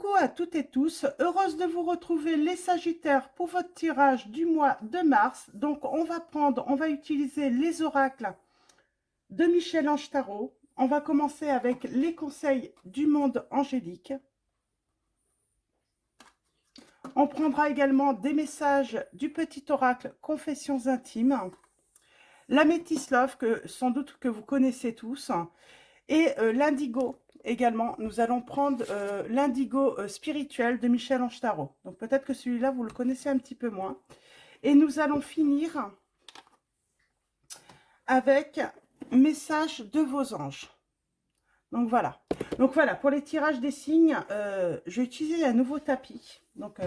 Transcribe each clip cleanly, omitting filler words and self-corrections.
Coucou à toutes et tous, heureuse de vous retrouver les Sagittaires pour votre tirage du mois de mars. Donc on va utiliser les oracles de Michel-Ange Tarot. On va commencer avec les conseils du monde angélique. On prendra également des messages du petit oracle Confessions intimes, l'améthyste love que sans doute que vous connaissez tous, et l'indigo. Également, nous allons prendre l'indigo spirituel de Michel-Ange Tarot. Donc peut-être que celui-là, vous le connaissez un petit peu moins. Et nous allons finir avec message de vos anges. Donc voilà. Donc voilà, pour les tirages des signes, je vais utiliser un nouveau tapis. Donc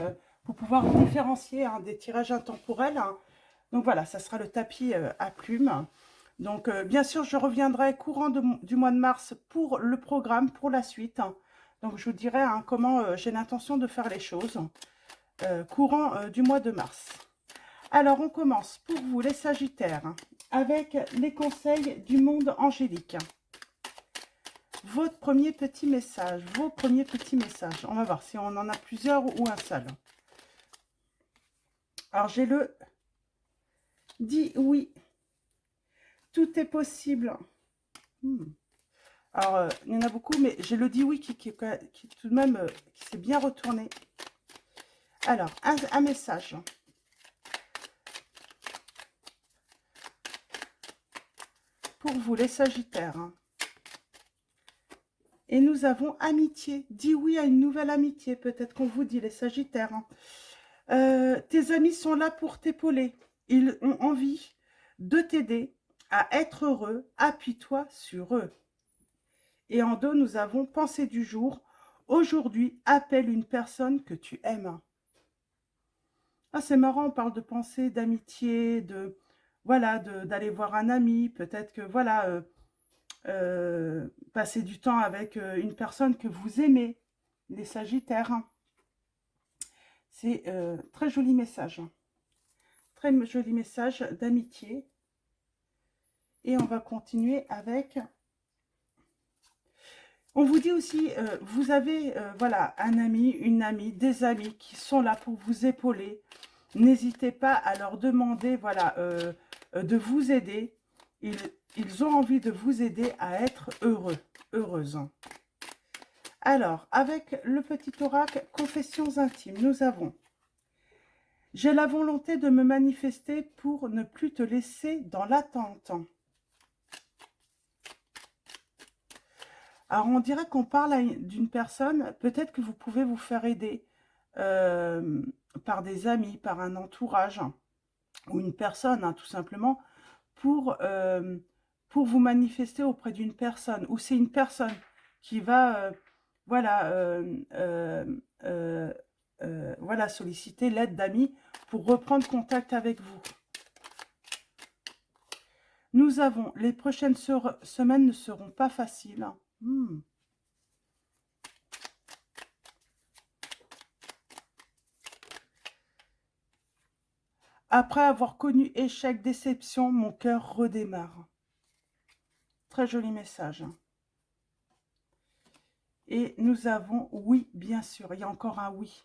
pour pouvoir différencier des tirages intemporels. Donc voilà, ça sera le tapis à plumes. Donc, bien sûr, je reviendrai courant du mois de mars pour le programme, pour la suite. Donc, je vous dirai comment j'ai l'intention de faire les choses courant du mois de mars. Alors, on commence pour vous, les Sagittaires, avec les conseils du monde angélique. Votre premier petit message, vos premiers petits messages. On va voir si on en a plusieurs ou un seul. Alors, j'ai le « Dis oui ». Tout est possible. Alors, il y en a beaucoup, mais j'ai le dit oui qui tout de même qui s'est bien retourné. Alors, un message. Pour vous, les Sagittaires. Et nous avons amitié. Dis oui à une nouvelle amitié. Peut-être qu'on vous dit, les Sagittaires. Tes amis sont là pour t'épauler. Ils ont envie de t'aider à être heureux, appuie-toi sur eux. Et en dos, nous avons pensée du jour. Aujourd'hui, appelle une personne que tu aimes. Ah, c'est marrant, on parle de pensée, d'amitié, voilà, d'aller voir un ami. Peut-être que, voilà, passer du temps avec une personne que vous aimez, les Sagittaires. C'est très joli message. Très joli message d'amitié. Et on va continuer avec... On vous dit aussi, vous avez voilà, un ami, une amie, des amis qui sont là pour vous épauler. N'hésitez pas à leur demander voilà, de vous aider. Ils ont envie de vous aider à être heureux, heureuse. Alors, avec le petit oracle Confessions intimes, nous avons « J'ai la volonté de me manifester pour ne plus te laisser dans l'attente. » Alors, on dirait qu'on parle d'une personne, peut-être que vous pouvez vous faire aider par des amis, par un entourage, ou une personne, tout simplement, pour vous manifester auprès d'une personne. Ou c'est une personne qui va, voilà, voilà, solliciter l'aide d'amis pour reprendre contact avec vous. Nous avons, les prochaines semaines ne seront pas faciles. Après avoir connu échec, déception, mon cœur redémarre. Très joli message. Et nous avons oui, bien sûr. Il y a encore un oui.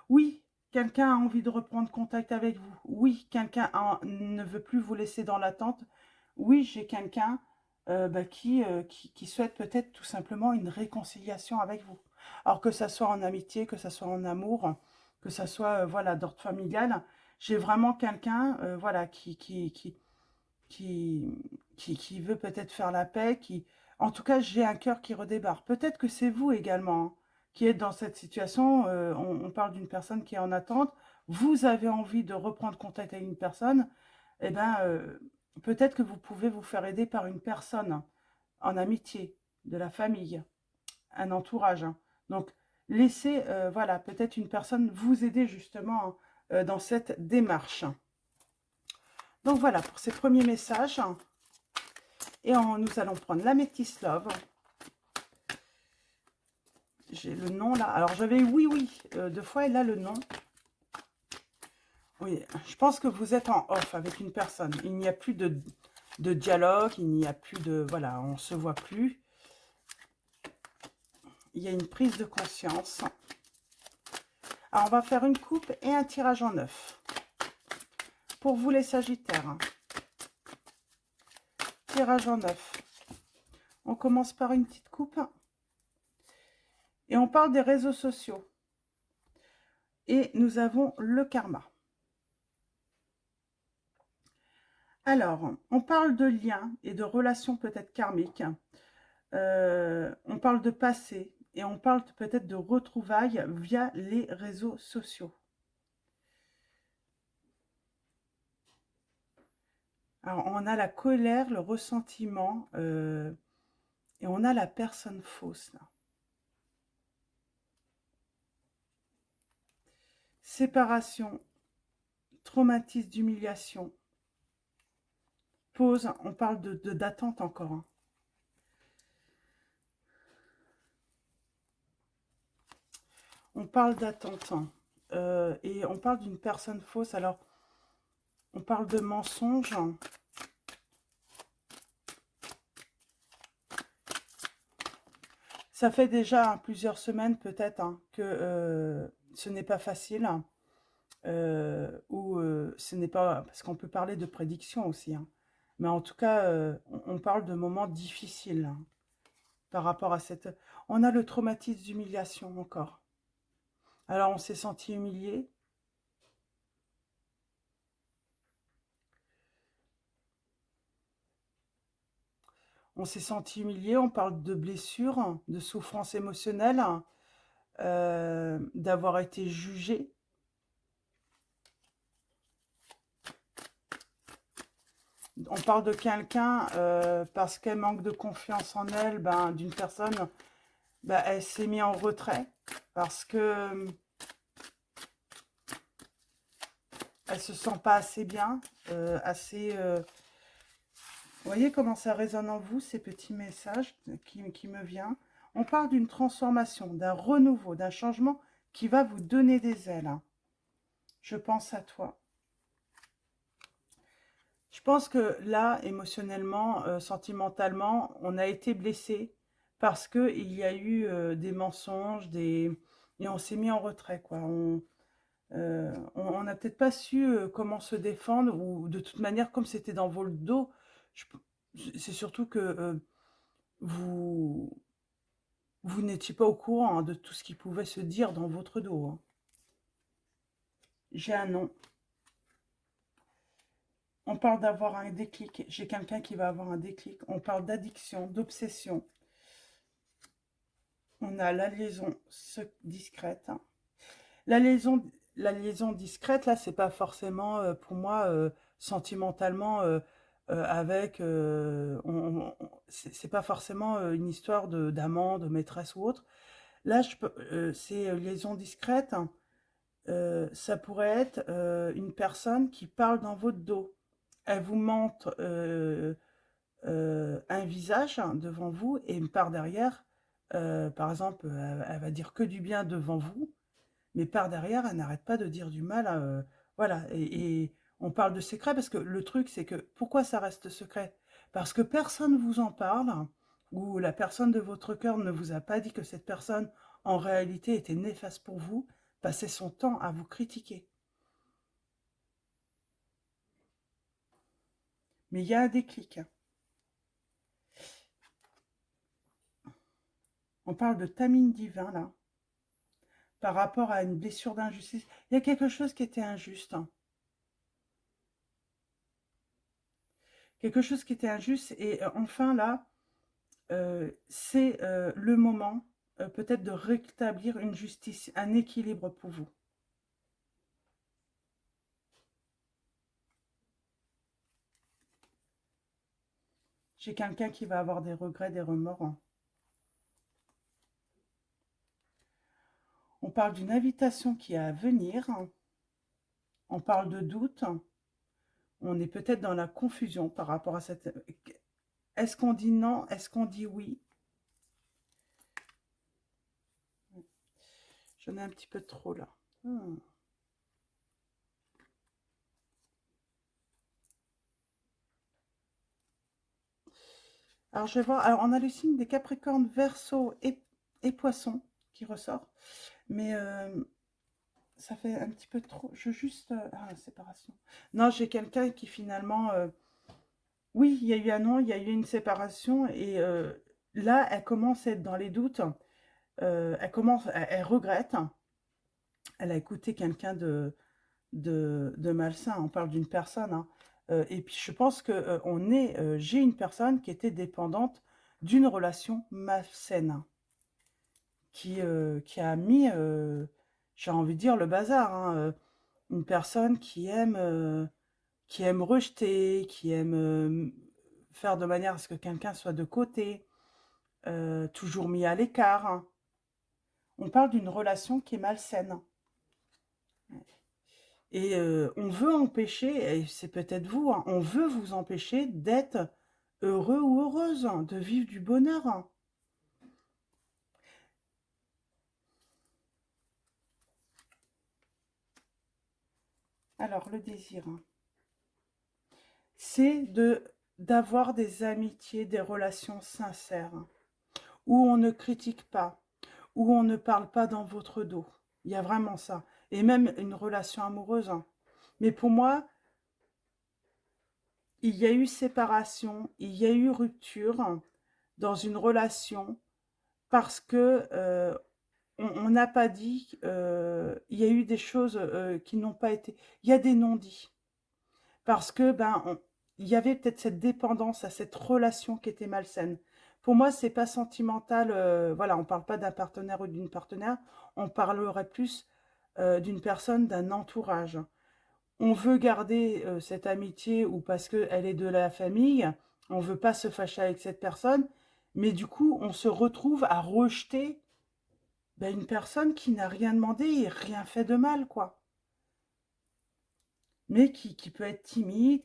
Oui, quelqu'un a envie de reprendre contact avec vous. Oui, quelqu'un ne veut plus vous laisser dans l'attente. Oui, j'ai quelqu'un qui souhaite peut-être tout simplement une réconciliation avec vous. Alors que ça soit en amitié, que ça soit en amour, que ça soit voilà, d'ordre familial, j'ai vraiment quelqu'un voilà, qui veut peut-être faire la paix, en tout cas, j'ai un cœur qui redébarre. Peut-être que c'est vous également qui êtes dans cette situation. On parle d'une personne qui est en attente. Vous avez envie de reprendre contact avec une personne. Eh bien, peut-être que vous pouvez vous faire aider par une personne en amitié, de la famille, un entourage. Donc, laissez, voilà, peut-être une personne vous aider justement dans cette démarche. Donc, voilà pour ces premiers messages. Et nous allons prendre l'améthyste love. J'ai le nom là. Alors, j'avais oui, oui, deux fois, et là, le nom. Oui, je pense que vous êtes en off avec une personne. Il n'y a plus de dialogue, il n'y a plus de... Voilà, on ne se voit plus. Il y a une prise de conscience. Alors, on va faire une coupe et un tirage en 9. Pour vous, les Sagittaires. Hein. Tirage en 9. On commence par une petite coupe. Et on parle des réseaux sociaux. Et nous avons le karma. Alors, on parle de liens et de relations peut-être karmiques. On parle de passé et on parle peut-être de retrouvailles via les réseaux sociaux. Alors, on a la colère, le ressentiment et on a la personne fausse. Là. Séparation, traumatisme d'humiliation, pause, on parle d'attente encore. Hein. On parle d'attente et on parle d'une personne fausse. Alors, on parle de mensonge. Ça fait déjà plusieurs semaines peut-être hein, que ce n'est pas facile. Ou ce n'est pas... Parce qu'on peut parler de prédiction aussi. Hein. Mais en tout cas, on parle de moments difficiles hein, par rapport à cette... On a le traumatisme d'humiliation encore. Alors, on s'est senti humilié. On s'est senti humilié, on parle de blessures, de souffrance émotionnelle, d'avoir été jugé. On parle de quelqu'un parce qu'elle manque de confiance en elle, ben, d'une personne, ben, elle s'est mise en retrait parce que elle se sent pas assez bien, assez... Vous voyez comment ça résonne en vous, ces petits messages qui me viennent. On parle d'une transformation, d'un renouveau, d'un changement qui va vous donner des ailes. Hein. Je pense à toi. Je pense que là, émotionnellement, sentimentalement, on a été blessé parce qu'il y a eu des mensonges, et on s'est mis en retrait. Quoi. On n'a peut-être pas su comment se défendre, ou de toute manière, comme c'était dans votre dos, c'est surtout que vous, vous n'étiez pas au courant hein, de tout ce qui pouvait se dire dans votre dos. Hein. J'ai un nom. On parle d'avoir un déclic. J'ai quelqu'un qui va avoir un déclic. On parle d'addiction, d'obsession. On a la liaison discrète. La liaison discrète, là, c'est pas forcément, pour moi, sentimentalement, avec... c'est pas forcément une histoire d'amant, de maîtresse ou autre. Là, c'est liaison discrète. Ça pourrait être une personne qui parle dans votre dos. Elle vous montre un visage hein, devant vous et par derrière, par exemple, elle va dire que du bien devant vous, mais par derrière, elle n'arrête pas de dire du mal. Voilà, et on parle de secret parce que le truc, c'est que pourquoi ça reste secret? Parce que personne ne vous en parle, ou la personne de votre cœur ne vous a pas dit que cette personne, en réalité, était néfaste pour vous, passait son temps à vous critiquer. Mais il y a un déclic. On parle de tamine divin, là, par rapport à une blessure d'injustice. Il y a quelque chose qui était injuste. Hein. Quelque chose qui était injuste. Et enfin, là, c'est le moment peut-être de rétablir une justice, un équilibre pour vous. J'ai quelqu'un qui va avoir des regrets, des remords. Hein. On parle d'une invitation qui est à venir. Hein. On parle de doute. On est peut-être dans la confusion par rapport à cette... Est-ce qu'on dit non? Est-ce qu'on dit oui? J'en ai un petit peu trop là. Alors, je vais voir. Alors, on a le signe des Capricornes, Verseau et Poissons qui ressort. Mais ça fait un petit peu trop. Je juste. Ah, la séparation. Non, j'ai quelqu'un qui finalement. Oui, il y a eu un non, il y a eu une séparation. Et là, elle commence à être dans les doutes. Elle regrette. Elle a écouté quelqu'un de malsain. On parle d'une personne, hein. Et puis, je pense que j'ai une personne qui était dépendante d'une relation malsaine, qui a mis, j'ai envie de dire, le bazar, hein. Une personne qui aime rejeter, qui aime faire de manière à ce que quelqu'un soit de côté, toujours mis à l'écart, hein. On parle d'une relation qui est malsaine. Et on veut empêcher, et c'est peut-être vous, hein, on veut vous empêcher d'être heureux ou heureuse, hein, de vivre du bonheur, hein. Alors, le désir, hein, c'est d'avoir des amitiés, des relations sincères, hein, où on ne critique pas, où on ne parle pas dans votre dos. Il y a vraiment ça. Et même une relation amoureuse, hein. Mais pour moi, il y a eu séparation, il y a eu rupture dans une relation parce que on n'a pas dit, il y a eu des choses qui n'ont pas été. Il y a des non-dits. Parce que il y avait peut-être cette dépendance à cette relation qui était malsaine. Pour moi, c'est pas sentimental. Voilà, on parle pas d'un partenaire ou d'une partenaire. On parlerait plus d'une personne, d'un entourage. On veut garder cette amitié ou parce qu'elle est de la famille. On veut pas se fâcher avec cette personne. Mais du coup, on se retrouve à rejeter une personne qui n'a rien demandé et rien fait de mal, quoi. Mais qui peut être timide,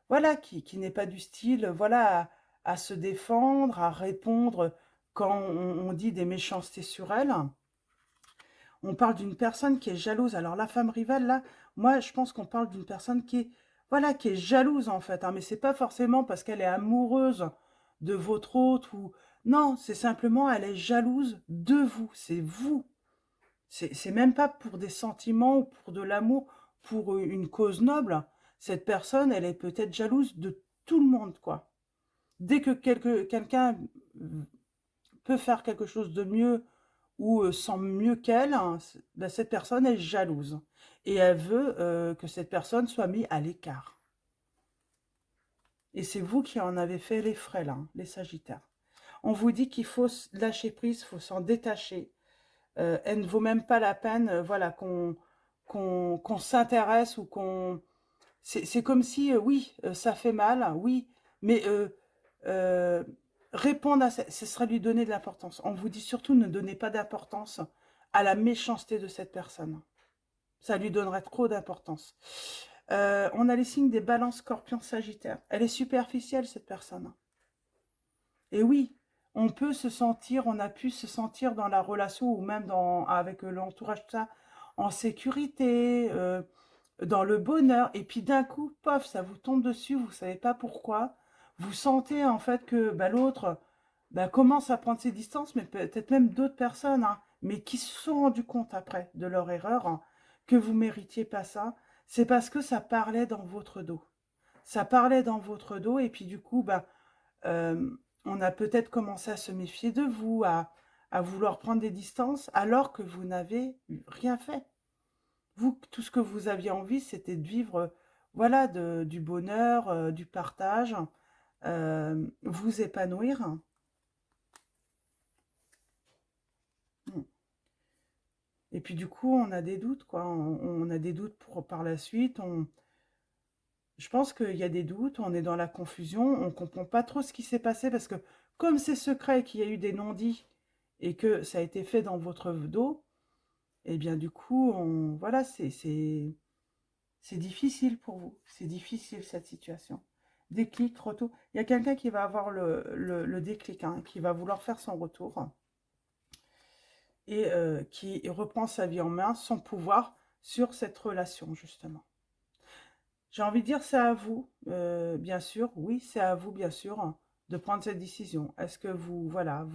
voilà, qui n'est pas du style, voilà, à se défendre, à répondre quand on dit des méchancetés sur elle. On parle d'une personne qui est jalouse. Alors la femme rivale, là, moi, je pense qu'on parle d'une personne qui est, voilà, qui est jalouse en fait, hein, mais c'est pas forcément parce qu'elle est amoureuse de votre autre ou non, c'est simplement elle est jalouse de vous. C'est vous. C'est même pas pour des sentiments ou pour de l'amour, pour une cause noble. Cette personne, elle est peut-être jalouse de tout le monde, quoi. Dès que quelqu'un peut faire quelque chose de mieux ou sent mieux qu'elle, hein, cette personne est jalouse. Et elle veut que cette personne soit mise à l'écart. Et c'est vous qui en avez fait les frais, là, hein, les Sagittaires. On vous dit qu'il faut lâcher prise, il faut s'en détacher. Elle ne vaut même pas la peine, voilà, qu'on s'intéresse ou qu'on... C'est comme si, oui, ça fait mal, oui, mais euh, répondre à ça, ce serait lui donner de l'importance. On vous dit surtout ne donnez pas d'importance à la méchanceté de cette personne. Ça lui donnerait trop d'importance. On a les signes des balances scorpions sagittaires. Elle est superficielle, cette personne. Et oui, on peut se sentir, on a pu se sentir dans la relation ou même avec l'entourage, tout ça, en sécurité, dans le bonheur. Et puis d'un coup, pof, ça vous tombe dessus, vous ne savez pas pourquoi. Vous sentez en fait que l'autre commence à prendre ses distances, mais peut-être même d'autres personnes, hein, mais qui se sont rendus compte après de leur erreur, hein, que vous méritiez pas ça. C'est parce que ça parlait dans votre dos. Ça parlait dans votre dos et puis du coup, euh, on a peut-être commencé à se méfier de vous, à vouloir prendre des distances, alors que vous n'avez rien fait. Vous, tout ce que vous aviez envie, c'était de vivre, voilà, du bonheur, du partage, vous épanouir. Et puis du coup, on a des doutes, quoi. On a des doutes pour par la suite. Je pense qu'il y a des doutes, on est dans la confusion, on ne comprend pas trop ce qui s'est passé parce que comme c'est secret, qu'il y a eu des non-dits et que ça a été fait dans votre dos, eh bien du coup, voilà, c'est difficile pour vous. C'est difficile cette situation. Déclic, retour. Il y a quelqu'un qui va avoir le déclic, hein, qui va vouloir faire son retour et qui reprend sa vie en main, son pouvoir sur cette relation, justement. J'ai envie de dire, c'est à vous, bien sûr, oui, c'est à vous, bien sûr, de prendre cette décision. Est-ce que vous, voilà,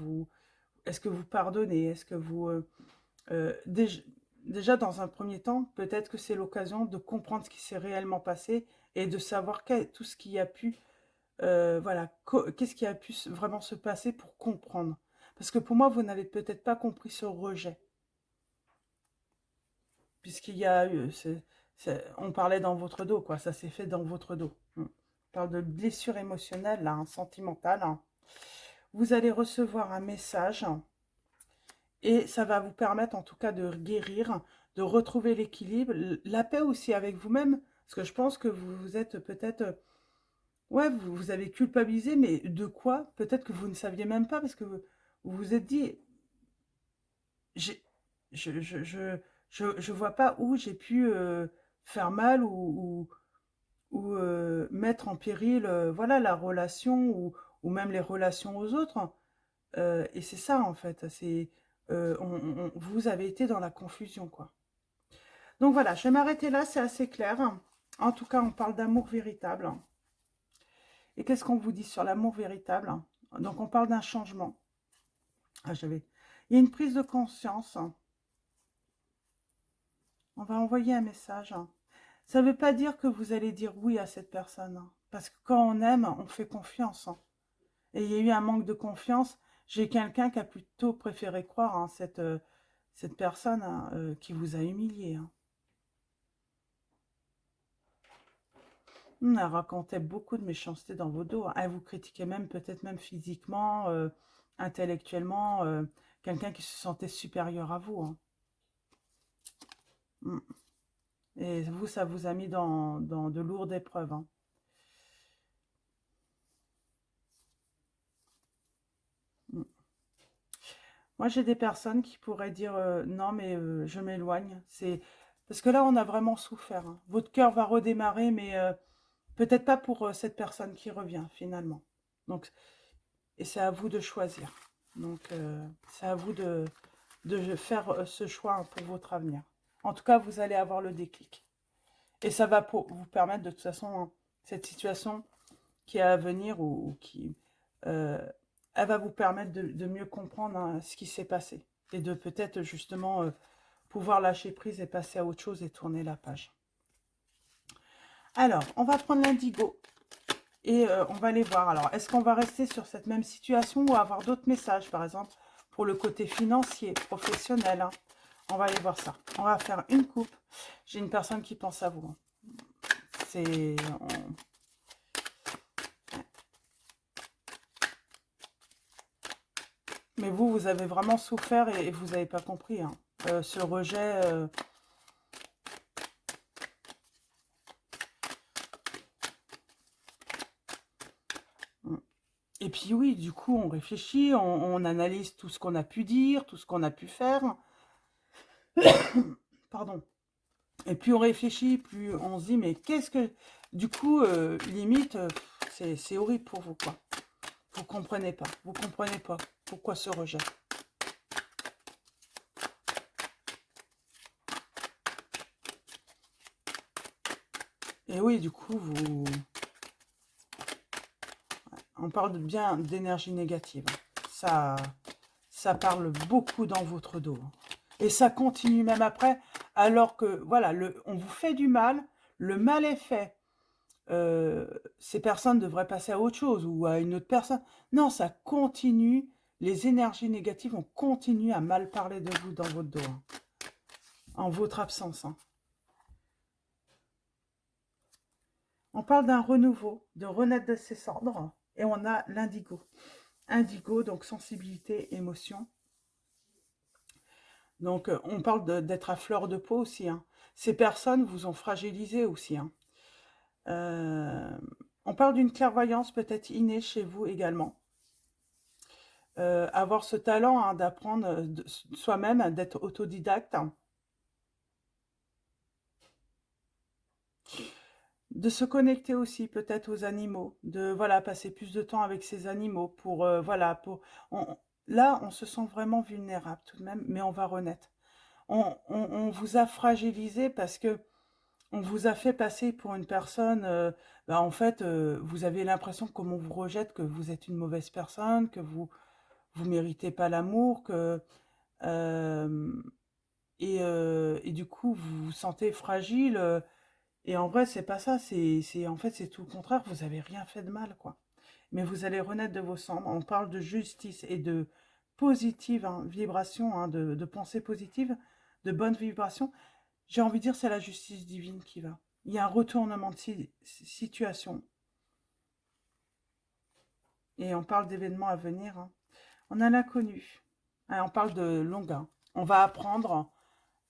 est-ce que vous pardonnez? Est-ce que vous, déjà, dans un premier temps, peut-être que c'est l'occasion de comprendre ce qui s'est réellement passé et de savoir tout ce qui a pu, voilà, qu'est-ce qui a pu vraiment se passer pour comprendre. Parce que pour moi, vous n'avez peut-être pas compris ce rejet, puisqu'il y a eu, on parlait dans votre dos, quoi, ça s'est fait dans votre dos. On parle de blessure émotionnelle, là, hein, sentimentale, hein. Vous allez recevoir un message et ça va vous permettre en tout cas de guérir, de retrouver l'équilibre, la paix aussi avec vous-même, parce que je pense que vous vous êtes peut-être, ouais, vous avez culpabilisé, mais de quoi? Peut-être que vous ne saviez même pas, parce que vous vous êtes dit, j'ai, je vois pas où j'ai pu faire mal ou mettre en péril, voilà, la relation ou même les relations aux autres. Et c'est ça, en fait, c'est, vous avez été dans la confusion, quoi. Donc voilà, je vais m'arrêter là, c'est assez clair. En tout cas, on parle d'amour véritable. Et qu'est-ce qu'on vous dit sur l'amour véritable? Donc on parle d'un changement. Ah, il y a une prise de conscience. On va envoyer un message. Ça ne veut pas dire que vous allez dire oui à cette personne. Parce que quand on aime, on fait confiance. Et il y a eu un manque de confiance. J'ai quelqu'un qui a plutôt préféré croire en cette personne, hein, qui vous a humilié, hein. Elle racontait beaucoup de méchanceté dans vos dos, hein. Elle vous critiquait même, peut-être même physiquement, intellectuellement, quelqu'un qui se sentait supérieur à vous, hein. Mm. Et vous, ça vous a mis dans de lourdes épreuves, hein. Mm. Moi, j'ai des personnes qui pourraient dire non, mais je m'éloigne. C'est parce que là, on a vraiment souffert, hein. Votre cœur va redémarrer, mais peut-être pas pour cette personne qui revient finalement. Donc, et c'est à vous de choisir. Donc, c'est à vous de faire ce choix pour votre avenir. En tout cas, vous allez avoir le déclic. Et ça va vous permettre, de toute façon, hein, cette situation qui est à venir ou qui, euh, elle va vous permettre de mieux comprendre, hein, ce qui s'est passé. Et de peut-être justement pouvoir lâcher prise et passer à autre chose et tourner la page. Alors, on va prendre l'indigo. Et on va les voir. Alors, est-ce qu'on va rester sur cette même situation ou avoir d'autres messages, par exemple, pour le côté financier, professionnel, hein? On va aller voir ça. On va faire une coupe. J'ai une personne qui pense à vous, hein. C'est... Mais vous avez vraiment souffert et vous n'avez pas compris, hein. Ce rejet... Et puis oui, du coup, on réfléchit, on analyse tout ce qu'on a pu dire, tout ce qu'on a pu faire. Pardon. Et plus on réfléchit, plus on se dit, mais qu'est-ce que... Du coup, limite, c'est horrible pour vous, quoi. Vous comprenez pas. Vous comprenez pas pourquoi ce rejet. Et oui, du coup, on parle bien d'énergie négative. Ça parle beaucoup dans votre dos. Et ça continue même après, alors que, voilà, on vous fait du mal, le mal est fait. Ces personnes devraient passer à autre chose ou à une autre personne. Non, ça continue. Les énergies négatives, on continue à mal parler de vous dans votre dos, hein, en votre absence, hein. On parle d'un renouveau, de renaître de ses cendres, et on a l'indigo. Indigo, donc sensibilité, émotion. Donc, on parle d'être à fleur de peau aussi, hein. Ces personnes vous ont fragilisé aussi, hein. Euh, on parle d'une clairvoyance peut-être innée chez vous également. Avoir ce talent, hein, d'apprendre soi-même, d'être autodidacte, hein. De se connecter aussi peut-être aux animaux, de voilà, passer plus de temps avec ces animaux pour voilà, là on se sent vraiment vulnérable tout de même, mais on va renaître. On vous a fragilisé parce que on vous a fait passer pour une personne, bah, en fait, vous avez l'impression que comme on vous rejette, que vous êtes une mauvaise personne, que vous méritez pas l'amour, que et du coup, vous vous sentez fragile. Et en vrai, c'est pas ça. En fait, c'est tout le contraire. Vous avez rien fait de mal, quoi. Mais vous allez renaître de vos cendres. On parle de justice et de positive hein, vibration, hein, de pensée positive, de bonne vibration. J'ai envie de dire, c'est la justice divine qui va. Il y a un retournement de situation. Et on parle d'événements à venir. Hein. On a l'inconnu. On parle de longue. Hein. On va apprendre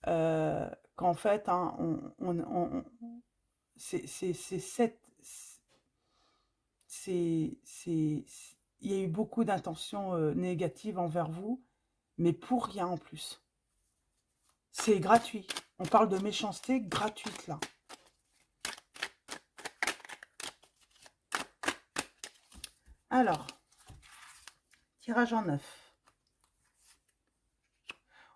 qu'en fait, hein, c'est cette... Il y a eu beaucoup d'intentions négatives envers vous, mais pour rien en plus. C'est gratuit. On parle de méchanceté gratuite, là. Alors, tirage en 9.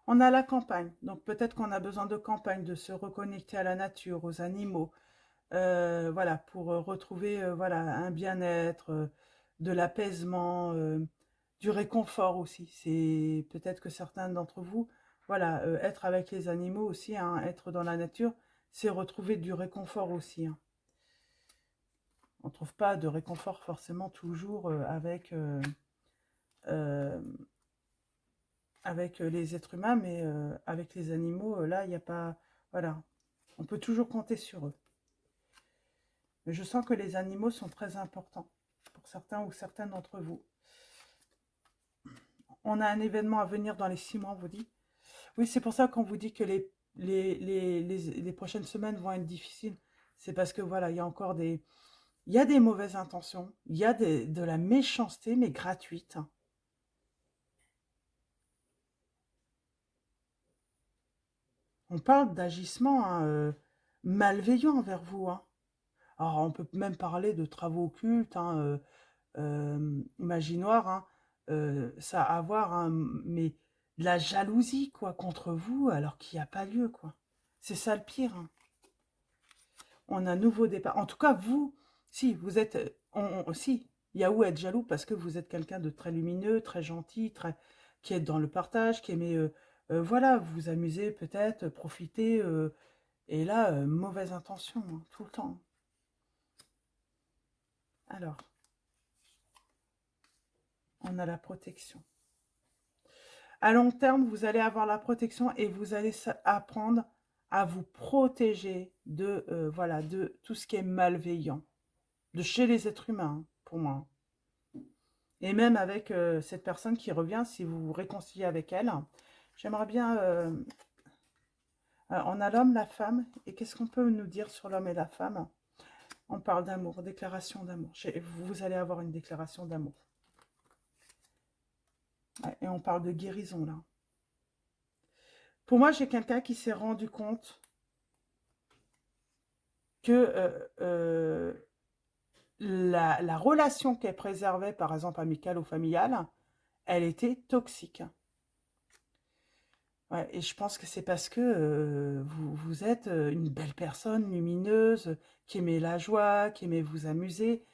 On a la campagne. Donc, peut-être qu'on a besoin de campagne, de se reconnecter à la nature, aux animaux. Voilà, pour retrouver voilà, un bien-être, de l'apaisement, du réconfort aussi. C'est peut-être que certains d'entre vous, voilà, être avec les animaux aussi, hein, être dans la nature, c'est retrouver du réconfort aussi. Hein. On ne trouve pas de réconfort forcément toujours euh, avec les êtres humains, mais avec les animaux, là, il n'y a pas... Voilà, on peut toujours compter sur eux. Mais je sens que les animaux sont très importants pour certains ou certaines d'entre vous. On a un événement à venir dans les 6 mois, on vous dit. Oui, c'est pour ça qu'on vous dit que les prochaines semaines vont être difficiles. C'est parce que voilà, il y a encore des... Il y a des mauvaises intentions, il y a de la méchanceté, mais gratuite. On parle d'agissement hein, malveillant envers vous. Hein. Alors, on peut même parler de travaux occultes, hein, magie noire, hein, ça a à voir, hein, mais de la jalousie, quoi, contre vous, alors qu'il n'y a pas lieu, quoi. C'est ça le pire. Hein. On a un nouveau départ. En tout cas, vous, si, vous êtes... si, il y a où être jaloux parce que vous êtes quelqu'un de très lumineux, très gentil, très, qui est dans le partage, qui aimait, voilà, vous amuser peut-être, profiter, et là, mauvaise intention, hein, tout le temps. Alors, on a la protection. À long terme, vous allez avoir la protection et vous allez apprendre à vous protéger de, voilà, de tout ce qui est malveillant. De chez les êtres humains, hein, pour moi. Et même avec cette personne qui revient, si vous vous réconciliez avec elle, j'aimerais bien... on a l'homme, la femme, et qu'est-ce qu'on peut nous dire sur l'homme et la femme? On parle d'amour, déclaration d'amour. Vous allez avoir une déclaration d'amour. Ouais, et on parle de guérison, là. Pour moi, j'ai quelqu'un qui s'est rendu compte que la relation qu'elle préservait, par exemple amicale ou familiale, elle était toxique. Ouais, et je pense que c'est parce que vous êtes une belle personne, lumineuse, qui aimait la joie, qui aimait vous amuser.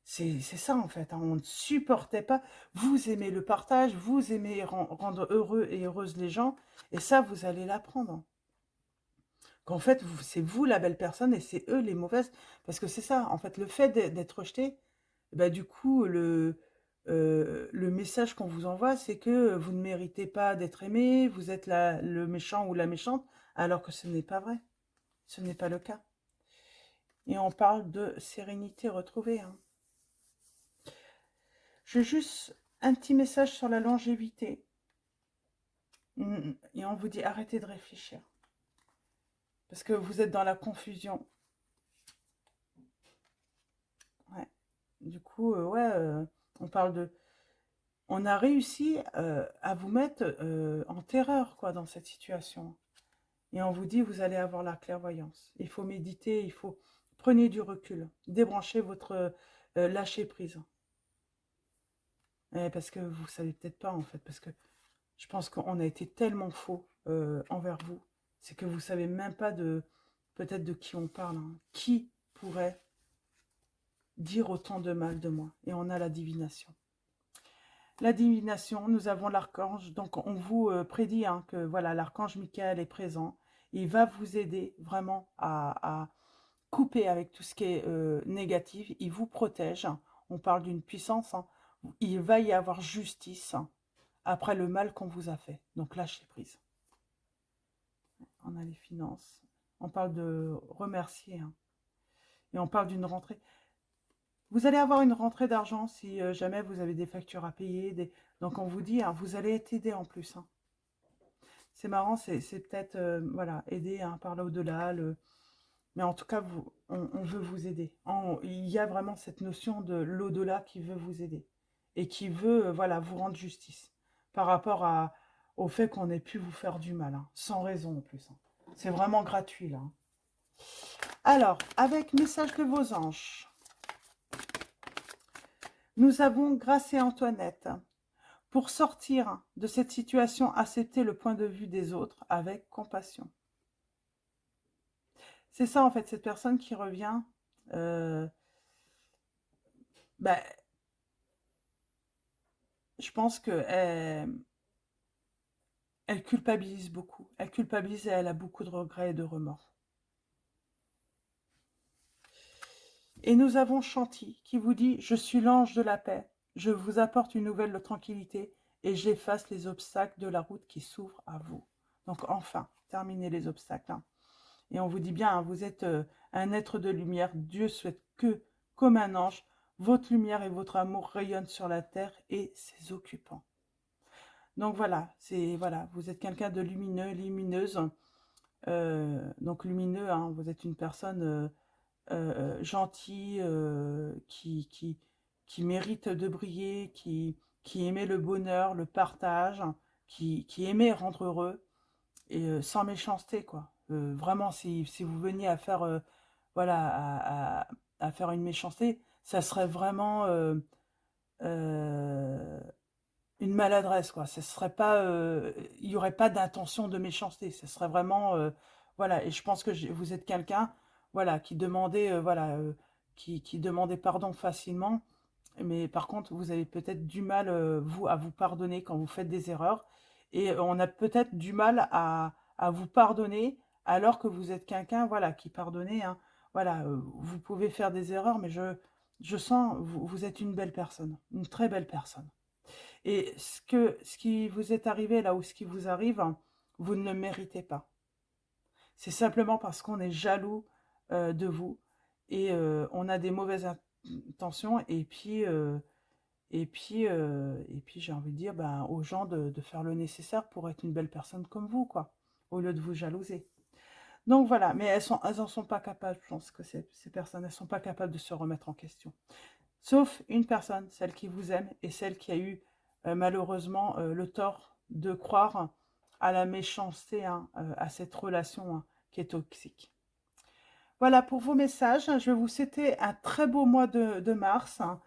C'est ça en fait, hein, on ne supportait pas. Vous aimez le partage, vous aimez rendre heureux et heureuses les gens, et ça, vous allez l'apprendre. Qu'en fait, c'est vous la belle personne et c'est eux les mauvaises. Parce que c'est ça, en fait, le fait d'être rejeté, bah, du coup, le message qu'on vous envoie, c'est que vous ne méritez pas d'être aimé, vous êtes le méchant ou la méchante, alors que ce n'est pas vrai. Ce n'est pas le cas. Et on parle de sérénité retrouvée. Hein. J'ai juste un petit message sur la longévité. Et on vous dit arrêtez de réfléchir. Parce que vous êtes dans la confusion. Ouais. Du coup, ouais, on parle de... On a réussi à vous mettre en terreur, quoi, dans cette situation. Et on vous dit, vous allez avoir la clairvoyance. Il faut méditer, il faut... Prenez du recul. Débranchez votre lâcher-prise. Parce que vous ne savez peut-être pas, en fait. Parce que je pense qu'on a été tellement faux envers vous. C'est que vous ne savez même pas de... Peut-être de qui on parle. Hein. Qui pourrait dire autant de mal de moi? Et on a la divination. la divination, nous avons l'archange. Donc, on vous prédit hein, que voilà, l'archange Michael est présent. Il va vous aider vraiment à couper avec tout ce qui est négatif. Il vous protège. On parle d'une puissance. Hein. Il va y avoir justice hein, après le mal qu'on vous a fait. Donc, lâchez prise. On a les finances. On parle de remercier. Hein. Et on parle d'une rentrée. Vous allez avoir une rentrée d'argent si jamais vous avez des factures à payer. Donc, on vous dit, hein, vous allez être aidé en plus. Hein. C'est marrant, c'est peut-être, voilà, aider hein, par là au-delà. Mais en tout cas, on veut vous aider. Il y a vraiment cette notion de l'au-delà qui veut vous aider. Et qui veut, voilà, vous rendre justice. Par rapport au fait qu'on ait pu vous faire du mal. Hein, sans raison en plus. Hein. C'est vraiment gratuit là. Hein. Alors, avec message de vos anges. Nous avons Grâce et Antoinette. Pour sortir de cette situation, accepter le point de vue des autres avec compassion. C'est ça, en fait, cette personne qui revient, ben, je pense qu'elle elle culpabilise beaucoup. Elle culpabilise et elle a beaucoup de regrets et de remords. Et nous avons Chanty qui vous dit « Je suis l'ange de la paix. Je vous apporte une nouvelle tranquillité et j'efface les obstacles de la route qui s'ouvre à vous. » Donc enfin, terminez les obstacles. Hein. Et on vous dit bien, hein, vous êtes un être de lumière. Dieu souhaite que, comme un ange, votre lumière et votre amour rayonnent sur la terre et ses occupants. Donc voilà, voilà, vous êtes quelqu'un de lumineux, lumineuse. Donc lumineux, hein, vous êtes une personne gentille, qui mérite de briller, qui aimait le bonheur, le partage, qui aimait rendre heureux, et sans méchanceté, quoi. Vraiment, si vous veniez à faire, voilà, à faire une méchanceté, ça serait vraiment une maladresse, quoi. Ce serait pas, il n'y aurait pas d'intention de méchanceté. Ce serait vraiment, voilà. Et je pense que vous êtes quelqu'un, voilà, qui demandait, voilà, qui demandait pardon facilement. Mais par contre, vous avez peut-être du mal, vous, à vous pardonner quand vous faites des erreurs. Et on a peut-être du mal à vous pardonner alors que vous êtes quelqu'un, voilà, qui pardonnait. Hein. Voilà, vous pouvez faire des erreurs, mais je sens, vous êtes une belle personne, une très belle personne. Et ce qui vous est arrivé là, ou ce qui vous arrive, hein, vous ne le méritez pas. C'est simplement parce qu'on est jaloux de vous et on a des mauvaises intentions et puis j'ai envie de dire ben, aux gens de faire le nécessaire pour être une belle personne comme vous, quoi, au lieu de vous jalouser. Donc voilà, mais elles en sont pas capables, je pense que ces personnes, elles sont pas capables de se remettre en question. Sauf une personne, celle qui vous aime et celle qui a eu malheureusement le tort de croire à la méchanceté, hein, à cette relation hein, qui est toxique. Voilà pour vos messages. Je vais vous souhaiter un très beau mois de mars. Hein.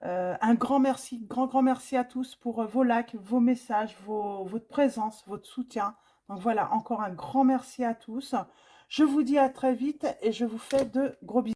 Un grand merci, grand merci à tous pour vos likes, vos messages, votre présence, votre soutien. Donc voilà, encore un grand merci à tous. Je vous dis à très vite et je vous fais de gros bisous.